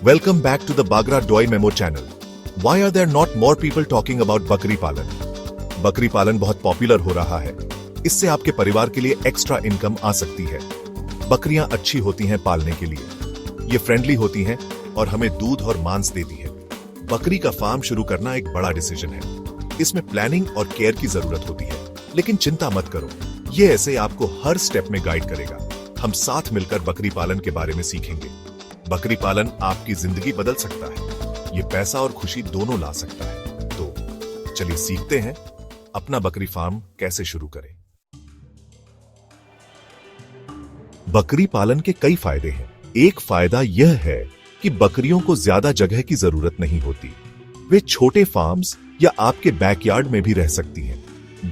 Welcome back to the Bagra Doi Memo channel. Why are there not more people talking about बकरी पालन? बकरी पालन बहुत popular हो रहा है। इससे आपके परिवार के लिए एक्स्ट्रा इनकम आ सकती है। बकरियां अच्छी होती हैं पालने के लिए। ये फ्रेंडली होती हैं और हमें दूध और मांस देती है। बकरी का फार्म शुरू करना एक बड़ा डिसीजन है। इसमें प्लानिंग और केयर की जरूरत होती है, लेकिन चिंता मत करो, ये ऐसे आपको हर स्टेप में गाइड करेगा। हम साथ मिलकर बकरी पालन के बारे में सीखेंगे। बकरी पालन आपकी जिंदगी बदल सकता है। ये पैसा और खुशी दोनों ला सकता है। तो चलिए सीखते हैं अपना बकरी फार्म कैसे शुरू करें। बकरी पालन के कई फायदे हैं। एक फायदा यह है कि बकरियों को ज्यादा जगह की जरूरत नहीं होती। वे छोटे फार्म्स या आपके बैकयार्ड में भी रह सकती हैं।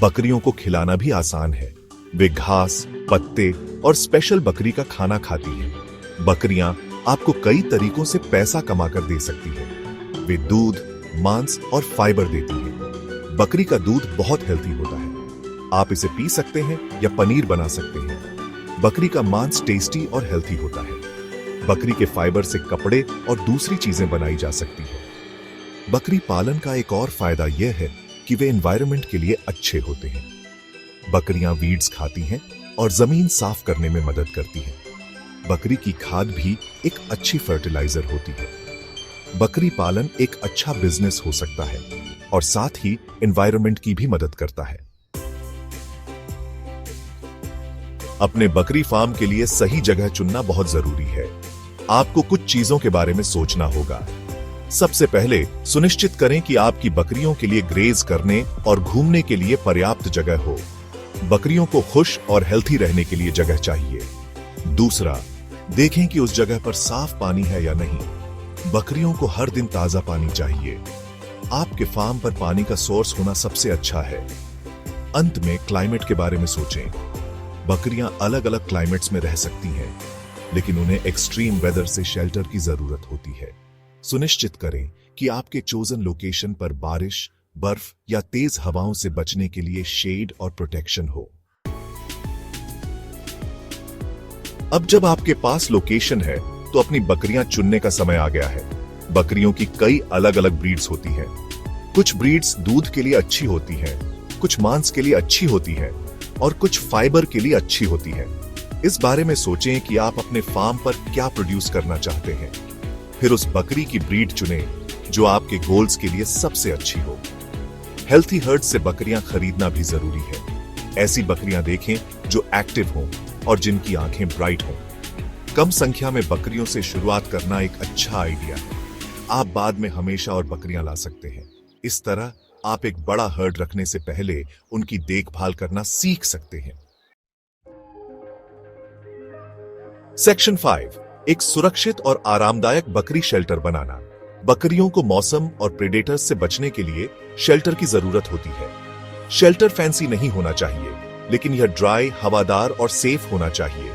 बकरियों को खिलाना भी आसान है। वे घास, पत्ते और स्पेशल बकरी का खाना खाती हैं। बकरियां आपको कई तरीकों से पैसा कमाकर दे सकती हैं। वे दूध, मांस और फाइबर देती हैं। बकरी का दूध बहुत हेल्दी होता है। आप इसे पी सकते हैं या पनीर बना सकते हैं। बकरी का मांस टेस्टी और हेल्दी होता है। बकरी के फाइबर से कपड़े और दूसरी चीजें बनाई जा सकती हैं। बकरी पालन का एक और फायदा यह है कि वे एनवायरनमेंट के लिए अच्छे होते हैं। बकरियां वीड्स खाती हैं और जमीन साफ करने में मदद करती हैं। बकरी की खाद भी एक अच्छी फर्टिलाइजर होती है। बकरी पालन एक अच्छा बिजनेस हो सकता है और साथ ही एनवायरनमेंट की भी मदद करता है। अपने बकरी फार्म के लिए सही जगह चुनना बहुत जरूरी है। आपको कुछ चीजों के बारे में सोचना होगा। सबसे पहले सुनिश्चित करें कि आपकी बकरियों के लिए ग्रेज करने और घूमने के लिए पर्याप्त जगह हो। बकरियों को खुश और हेल्थी रहने के लिए जगह चाहिए। दूसरा, देखें कि उस जगह पर साफ पानी है या नहीं। बकरियों को हर दिन ताजा पानी चाहिए। आपके फार्म पर पानी का सोर्स होना सबसे अच्छा है। अंत में क्लाइमेट के बारे में सोचें। बकरियां अलग अलग क्लाइमेट्स में रह सकती हैं, लेकिन उन्हें एक्सट्रीम वेदर से शेल्टर की जरूरत होती है। सुनिश्चित करें कि आपके चोजन लोकेशन पर बारिश, बर्फ या तेज हवाओं से बचने के लिए शेड और प्रोटेक्शन हो। अब जब आपके पास लोकेशन है, तो अपनी बकरियां चुनने का समय आ गया है। बकरियों की कई अलग अलग ब्रीड्स होती हैं। कुछ ब्रीड्स दूध के लिए अच्छी होती हैं, कुछ मांस के लिए अच्छी होती हैं और कुछ फाइबर के लिए अच्छी होती हैं। इस बारे में सोचें कि आप अपने फार्म पर क्या प्रोड्यूस करना चाहते हैं। फिर उस बकरी की ब्रीड चुनें जो आपके गोल्स के लिए सबसे अच्छी हो। हेल्थी हर्ड से बकरियां खरीदना भी जरूरी है। ऐसी बकरियां देखें जो एक्टिव हों और जिनकी आंखें ब्राइट हों। कम संख्या में बकरियों से शुरुआत करना एक अच्छा आइडिया है। आप बाद में हमेशा और बकरियां ला सकते हैं। इस तरह आप एक बड़ा हर्ड रखने से पहले उनकी देखभाल करना सीख सकते हैं। सेक्शन 5, एक सुरक्षित और आरामदायक बकरी शेल्टर बनाना। बकरियों को मौसम और प्रेडेटर्स से बचने के लिए शेल्टर की जरूरत होती है। शेल्टर फैंसी नहीं होना चाहिए, लेकिन यह ड्राई, हवादार और सेफ होना चाहिए।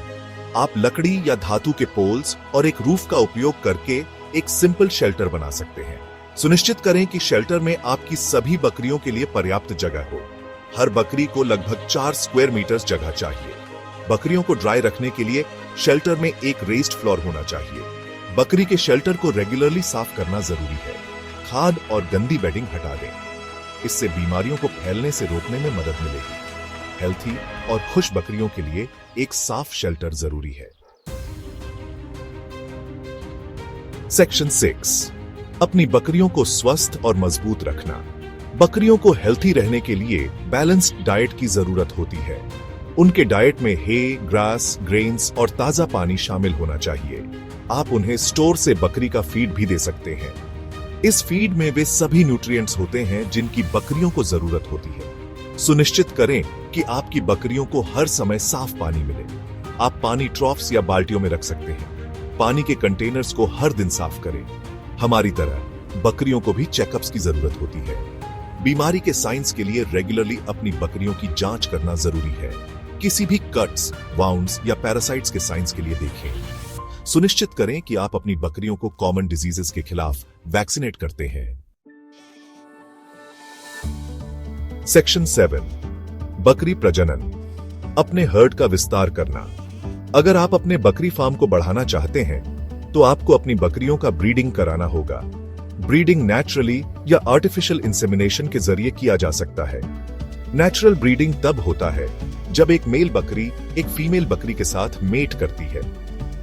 आप लकड़ी या धातु के पोल्स और एक रूफ का उपयोग करके एक सिंपल शेल्टर बना सकते हैं। सुनिश्चित करें कि शेल्टर में आपकी सभी बकरियों के लिए पर्याप्त जगह हो। हर बकरी को लगभग 4 स्क्वायर मीटर जगह चाहिए। बकरियों को ड्राई रखने के लिए शेल्टर में एक रेस्ड फ्लोर होना चाहिए। बकरी के शेल्टर को रेगुलरली साफ करना जरूरी है। खाद और गंदी बेडिंग हटा दें। इससे बीमारियों को फैलने से रोकने में मदद मिलेगी। हेल्थी और खुश बकरियों के लिए एक साफ शेल्टर जरूरी है। सेक्शन 6, अपनी बकरियों को स्वस्थ और मजबूत रखना। बकरियों को हेल्थी रहने के लिए बैलेंस्ड डाइट की जरूरत होती है। उनके डाइट में हे, ग्रास, ग्रेन्स और ताजा पानी शामिल होना चाहिए। आप उन्हें स्टोर से बकरी का फीड भी दे सकते हैं। इस फीड में वे सभी न्यूट्रिएंट्स होते हैं जिनकी बकरियों को जरूरत होती है। सुनिश्चित करें कि आपकी बकरियों को हर समय साफ पानी मिले। आप पानी ट्रॉफ्स या बाल्टियों में रख सकते हैं। पानी के कंटेनर्स को हर दिन साफ करें। हमारी तरह बकरियों को भी चेकअप्स की जरूरत होती है। बीमारी के साइंस के लिए रेगुलरली अपनी बकरियों की जांच करना जरूरी है। किसी भी कट्स, वाउंड्स या पैरासाइट्स के साइंस के लिए देखें। सुनिश्चित करें कि आप अपनी बकरियों को कॉमन डिजीजेस के खिलाफ वैक्सीनेट करते हैं। सेक्शन 7, बकरी प्रजनन। अपने हर्ड का विस्तार करना। अगर आप अपने बकरी फार्म को बढ़ाना चाहते हैं तो आपको अपनी बकरियों का ब्रीडिंग कराना होगा। ब्रीडिंग नेचुरली या आर्टिफिशियल इंसेमिनेशन के जरिए किया जा सकता है। नेचुरल ब्रीडिंग तब होता है जब एक मेल बकरी एक फीमेल बकरी के साथ मेट करती है।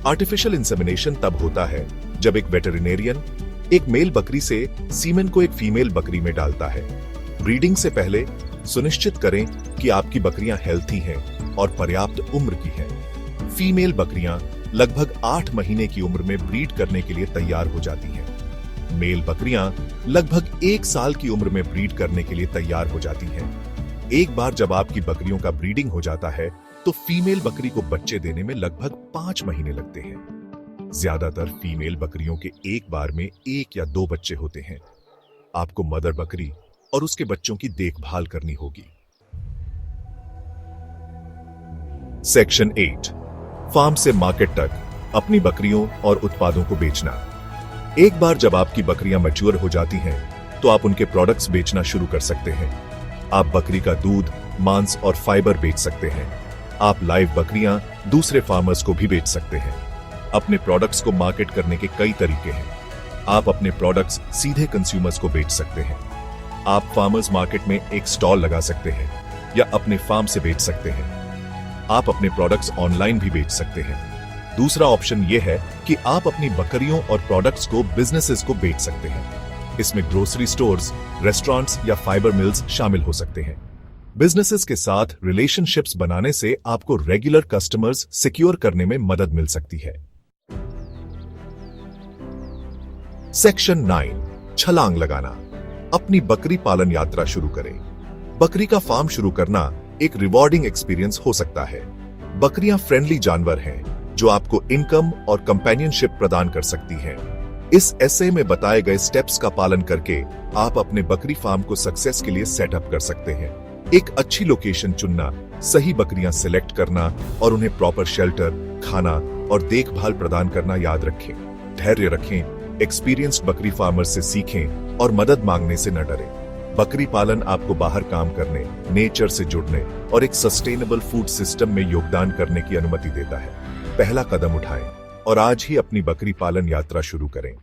आर्टिफिशियल इंसेमिनेशन तब होता है जब एक वेटरिनेरियन एक मेल बकरी से सीमेन को एक फीमेल बकरी में डालता है। ब्रीडिंग से पहले सुनिश्चित करें कि आपकी बकरियां हेल्थी हैं और पर्याप्त उम्र की हैं। फीमेल बकरियां लगभग 8 महीने की उम्र में ब्रीड करने के लिए तैयार हो जाती हैं। मेल बकरियां लगभग 1 साल की उम्र में ब्रीड करने के लिए तैयार हो जाती हैं। एक बार जब आपकी बकरियों का ब्रीडिंग हो जाता है तो फीमेल बकरी को बच्चे देने में लगभग 5 महीने लगते हैं। ज्यादातर फीमेल बकरियों के एक बार में 1 या 2 बच्चे होते हैं। आपको मदर बकरी और उसके बच्चों की देखभाल करनी होगी। सेक्शन 8, फार्म से मार्केट तक अपनी बकरियों और उत्पादों को बेचना। एक बार जब आपकी बकरियां मैच्योर हो जाती हैं, तो आप उनके प्रोडक्ट्स बेचना शुरू कर सकते हैं। आप बकरी का दूध, मांस और फाइबर बेच सकते हैं। आप लाइव बकरियां दूसरे फार्मर्स को भी बेच सकते हैं। अपने प्रोडक्ट्स को मार्केट करने के कई तरीके हैं। आप अपने प्रोडक्ट्स सीधे कंज्यूमर्स को बेच सकते हैं। आप फार्मर्स मार्केट में एक स्टॉल लगा सकते हैं या अपने फार्म से बेच सकते हैं। आप अपने प्रोडक्ट्स ऑनलाइन भी बेच सकते हैं। दूसरा ऑप्शन यह है कि आप अपनी बकरियों और प्रोडक्ट्स को बिजनेसेस को बेच सकते हैं। इसमें ग्रोसरी स्टोर्स, रेस्टोरेंट्स या फाइबर मिल्स शामिल हो सकते हैं। बिजनेसेस के साथ रिलेशनशिप्स बनाने से आपको रेगुलर कस्टमर्स सिक्योर करने में मदद मिल सकती है। सेक्शन 9, छलांग लगाना। अपनी बकरी पालन यात्रा शुरू करें। बकरी का फार्म शुरू करना एक रिवॉर्डिंग एक्सपीरियंस हो सकता है। बकरियां फ्रेंडली जानवर हैं जो आपको इनकम और कंपेनियनशिप प्रदान कर सकती हैं। इस एसे में बताए गए स्टेप्स का पालन करके आप अपने बकरी फार्म को सक्सेस के लिए सेटअप कर सकते हैं। एक अच्छी लोकेशन चुनना, सही बकरियां सिलेक्ट करना और उन्हें प्रॉपर शेल्टर, खाना और देखभाल प्रदान करना याद रखें। धैर्य रखें, एक्सपीरियंस्ड बकरी फार्मर से सीखें और मदद मांगने से न डरें। बकरी पालन आपको बाहर काम करने, नेचर से जुड़ने और एक सस्टेनेबल फूड सिस्टम में योगदान करने की अनुमति देता है। पहला कदम उठाएं और आज ही अपनी बकरी पालन यात्रा शुरू करें।